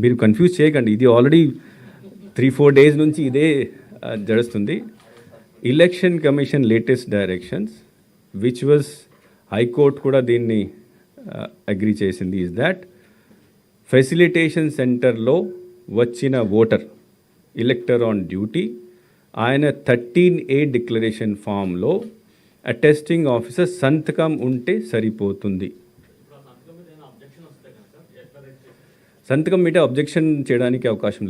మీరు కన్ఫ్యూజ్ చేయకండి, ఇది ఆల్రెడీ 3-4 days నుంచి ఇదే జరుగుతుంది. Election commission latest directions which was high court కూడా దీన్ని అగ్రీ చేసింది ఈజ్ దాట్ ఫెసిలిటేషన్ సెంటర్లో వచ్చిన ఓటర్ ఎలక్టర్ ఆన్ డ్యూటీ ఆయన 13A డిక్లరేషన్ ఫామ్లో అటెస్టింగ్ ఆఫీసర్ సంతకం ఉంటే సరిపోతుంది. సంతకం మీద అబ్జెక్షన్ చేయడానికి అవకాశం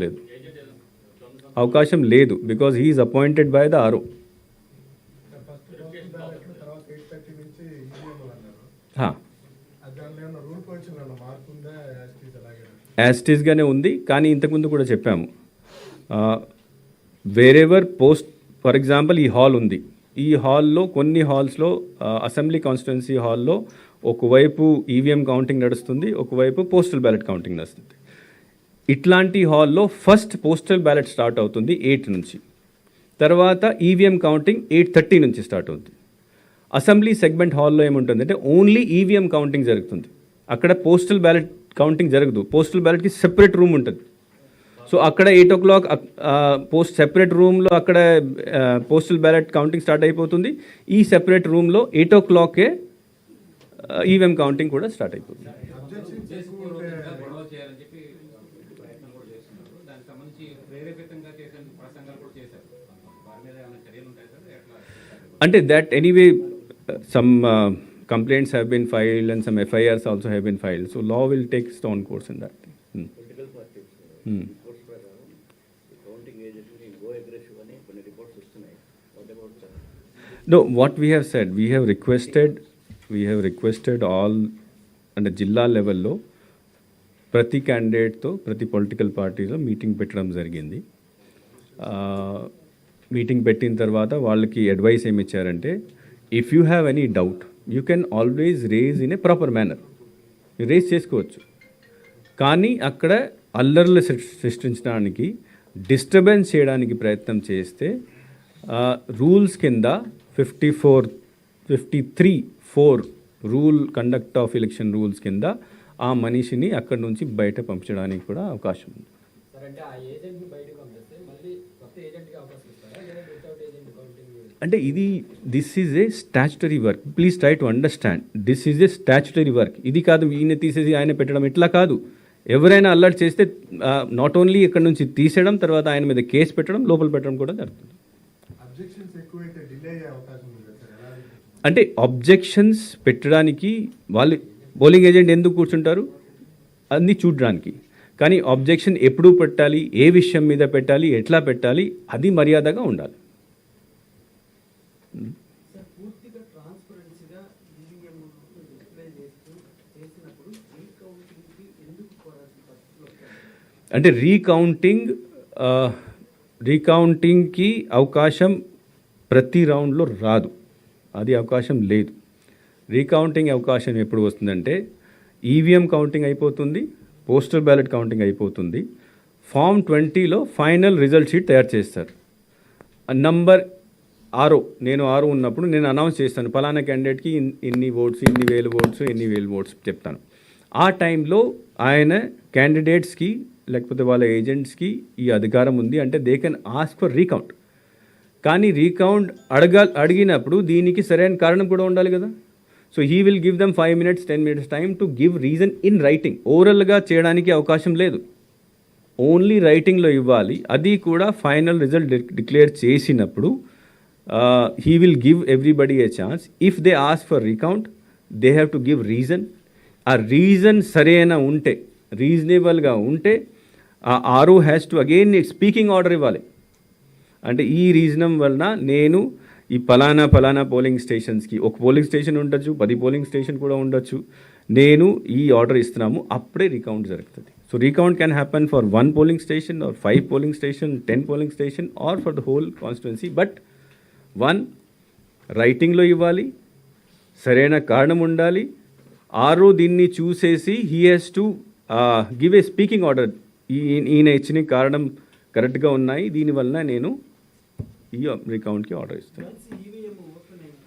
లేదు because he is appointed by the RO. యాస్టీస్గానే ఉంది, కానీ ఇంతకుముందు కూడా చెప్పాము వేరెవర్ పోస్ట్ ఫర్ ఎగ్జాంపుల్ ఈ హాల్ ఉంది, ఈ హాల్లో కొన్ని హాల్స్లో అసెంబ్లీ కాన్స్టిట్యున్సీ హాల్లో ఒకవైపు ఈవీఎం కౌంటింగ్ నడుస్తుంది, ఒకవైపు పోస్టల్ బ్యాలెట్ కౌంటింగ్ నడుస్తుంది. ఇట్లాంటి హాల్లో ఫస్ట్ పోస్టల్ బ్యాలెట్ స్టార్ట్ అవుతుంది 8 నుంచి, తర్వాత ఈవీఎం కౌంటింగ్ 8:30 నుంచి స్టార్ట్ అవుతుంది. అసెంబ్లీ సెగ్మెంట్ హాల్లో ఏముంటుందంటే ఓన్లీ ఈవీఎం కౌంటింగ్ జరుగుతుంది, అక్కడ పోస్టల్ బ్యాలెట్ కౌంటింగ్ జరగదు. పోస్టల్ బ్యాలెట్కి సెపరేట్ రూమ్ ఉంటుంది. సో అక్కడ 8 o'clock సెపరేట్ రూమ్లో అక్కడ పోస్టల్ బ్యాలెట్ కౌంటింగ్ స్టార్ట్ అయిపోతుంది. ఈ సెపరేట్ రూమ్లో 8 o'clock ఈవీఎం కౌంటింగ్ కూడా స్టార్ట్ అయిపోతుంది. అంటే that anyway some complaints have been filed and some FIRs also have been filed. So law will take its own course in that. Political parties, reports prakaram, the counting agent will go aggressive ani konni reports vastunayi. What about that? No, what we have said, we have requested all అంటే జిల్లా లెవెల్లో ప్రతి క్యాండిడేట్తో ప్రతి political పార్టీలో meeting పెట్టడం జరిగింది. Meeting పెట్టిన తర్వాత వాళ్ళకి అడ్వైస్ ఏమి ఇచ్చారంటే if you have any doubt you can always raise in a proper manner, raise చేసుకోవచ్చు. కానీ అక్కడ అల్లర్లు సృష్టించడానికి డిస్టర్బెన్స్ చేయడానికి ప్రయత్నం చేస్తే రూల్స్ కింద 53(4) rule conduct of election rules కింద ఆ మనిషిని అక్కడి నుంచి బయట పంపించడానికి కూడా అవకాశం ఉంది. అంటే this is a statutory work, please try to understand, this is a statutory work. ఇది కాదు ఈయన తీసేసి ఆయన పెట్టడం, ఇట్లా కాదు. ఎవరైనా అల్లర్ట్ చేస్తే నాట్ ఓన్లీ ఇక్కడ నుంచి తీసేయడం, తర్వాత ఆయన మీద కేసు పెట్టడం, లోపల పెట్టడం కూడా జరుగుతుంది. అంటే అబ్జెక్షన్స్ పెట్టడానికి వాళ్ళు పోలింగ్ ఏజెంట్ ఎందుకు కూర్చుంటారు, అన్నీ చూడడానికి. కానీ అబ్జెక్షన్ ఎప్పుడు పెట్టాలి, ఏ విషయం మీద పెట్టాలి, ఎట్లా పెట్టాలి, అది మర్యాదగా ఉండాలి. అంటే రీకౌంటింగ్కి అవకాశం ప్రతి రౌండ్లో రాదు, అది అవకాశం లేదు. రీకౌంటింగ్ అవకాశం ఎప్పుడు వస్తుందంటే ఈవీఎం కౌంటింగ్ అయిపోతుంది, పోస్టల్ బ్యాలెట్ కౌంటింగ్ అయిపోతుంది, ఫామ్ 20లో ఫైనల్ రిజల్ట్ షీట్ తయారు చేస్తారు. నంబర్ 6 నేను 6 ఉన్నప్పుడు నేను అనౌన్స్ చేస్తాను పలానా క్యాండిడేట్కి ఇన్ని ఓట్స్, ఇన్ని వేల ఓట్స్ చెప్తాను. ఆ టైంలో ఆయన క్యాండిడేట్స్కి లేకపోతే వాళ్ళ ఏజెంట్స్కి ఈ అధికారం ఉంది, అంటే they can ask for recount. కానీ రీకౌంట్ అడిగినప్పుడు దీనికి సరైన కారణం కూడా ఉండాలి కదా. So he will give them 5 minutes 10 minutes time to give reason in writing. ఓరల్గా చేయడానికి అవకాశం లేదు, ఓన్లీ రైటింగ్లో ఇవ్వాలి. అది కూడా ఫైనల్ రిజల్ట్ డిక్లేర్ చేసినప్పుడు he will give everybody a chance. If they ask for recount they have to give reason. ఆ రీజన్ సరైన ఉంటే, రీజనబుల్గా ఉంటే ఆ RO has to again speaking order ఇవ్వాలి. అంటే ఈ రీజనం వలన నేను ఈ పలానా పోలింగ్ స్టేషన్స్కి, ఒక పోలింగ్ స్టేషన్ ఉండొచ్చు, 10 పోలింగ్ స్టేషన్ కూడా ఉండొచ్చు, నేను ఈ ఆర్డర్ ఇస్తున్నాము, అప్పుడే రీకౌంట్ జరుగుతుంది. So recount can happen for 1 polling station or 5 polling station, 10 polling station or for the whole constituency. But 1 రైటింగ్లో ఇవ్వాలి, సరైన కారణం ఉండాలి. ఆర్ఓ దీన్ని చూసేసి he has to give a speaking order, ఈయన ఇచ్చిన కారణం కరెక్ట్గా ఉన్నాయి, దీనివల్ల నేను ఈ రీకౌంట్కి ఆర్డర్ ఇస్తున్నాను.